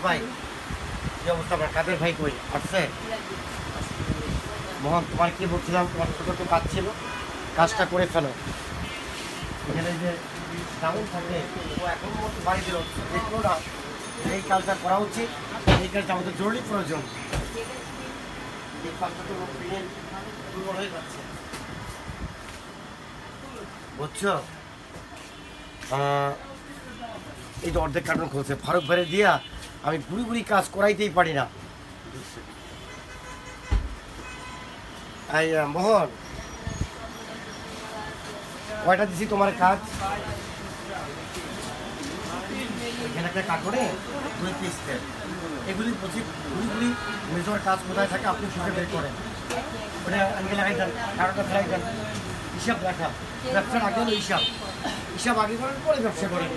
ভাই কি অবস্থা? আপনার কাদের ভাই কই আসছে? মোহন, তোমার কি বলছিলাম, তোমার ছোট তো কাজ ছিল, কাজটা করে ফেলো। এখানে যে ডাউন থাকে ও এখন মতো বাড়িতে দেখলো না, এই কাজটা করা উচিত, এই কাজটা আমাদের জরুরি প্রয়োজন। এই কাজটা তো দুর্বল হয়ে যাচ্ছে, বুঝছো? এই তো অর্ধেক কার্টন খুলছে, ফারুক ভাইরে দিয়া আমি ঘুরি ঘুরি কাজ করাইতেই পারি না। মোহন, কয়টা দিছি তোমার কাজ? এখানে একটা কার্টনে 2 পিস তেল, এগুলি ঘুরি ঘুরি মেজর কাজ কোথায় থাকে আপনি খুঁজে বের করেন, ওটা আনকে লাগাই দেন, কার্টনটা ফেলাই দেন। হিসাব রাখা, ব্যবসার আগে হলো হিসাব আগে করেন, পরে ব্যবসা করেন।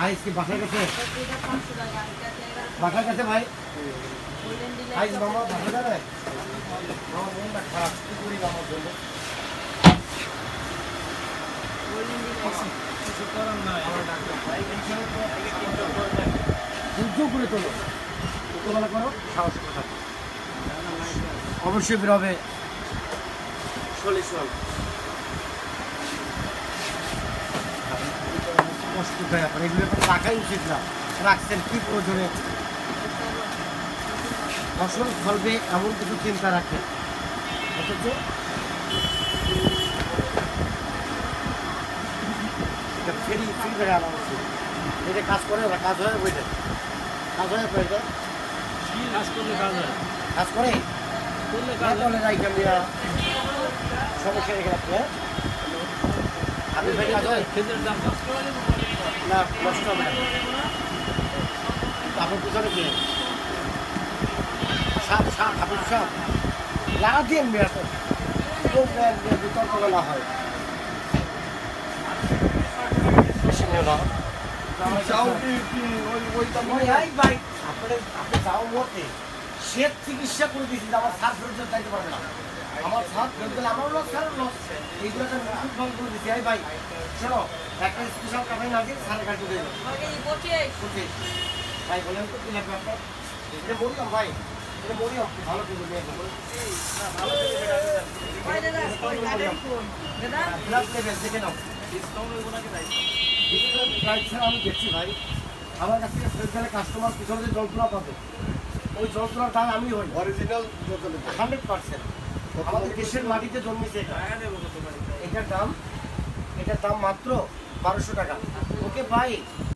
আইস কি বাসার কাছে? বাসার কাছে ভাই আইস মামা বাসা যাবে? আমার মনটা খারাপ, কি করি আমার জন্য? করে তোলো, উত্তরবেলা করো, সাহস কথা অবশ্যই বেরোবে সলিউশন। কষ্ট হয়ে এখন এগুলো এখন রাখাই উচিত না, রাখছেন কি প্রয়োজনে? ফসল ফলবে এমন কিছু চিন্তা রাখে, অথচ এটা ফ্রি জায়গায় আনা উচিত। এটা কাজ করে, ওরা কাজ হয়, বইটা কাজ হয়, বইটা কাজ করলে কাজ হয়, কাজ করে করলে রাইখা মিয়া সমস্যা রেখে রাখলে আপনি ভাই কাজ হয় খেতের দাম না, নষ্ট হবে না। আপনার পিছনে কি সাপ সাপ আপনার সাপ লাগা দিয়ে মেয়ে তো বিতর্ক না হয় বেশি নিও না। আপনি যাও মতে সে চিকিৎসা করে দিয়েছি যে আমার সাত ফেরত চাইতে পারবে না, আমার সাত ফেরত গেলে আমারও লস, কারণ লস। এইগুলো একটা নতুন ফোন করে দিচ্ছি। এই ভাই শোনো, একটা স্পেশাল কাটাই না দিয়ে সাড়ে কাটতে দেবে ভাই, বলেন তো কি লাগবে আপনার? এটা বললাম ভাই, এটা বললাম ভালো কিন্তু দেখে নাও। আমি দেখছি ভাই, আমার কাছ থেকে ফেরত গেলে কাস্টমার পিছনে যে যন্ত্রণা পাবে, ওই যন্ত্রণার দাম আমি হই অরিজিনাল 100%। আমাদের দেশের মাটিতে জন্মেছে এটা। এটার দাম মাত্র 1200 টাকা। ওকে ভাই।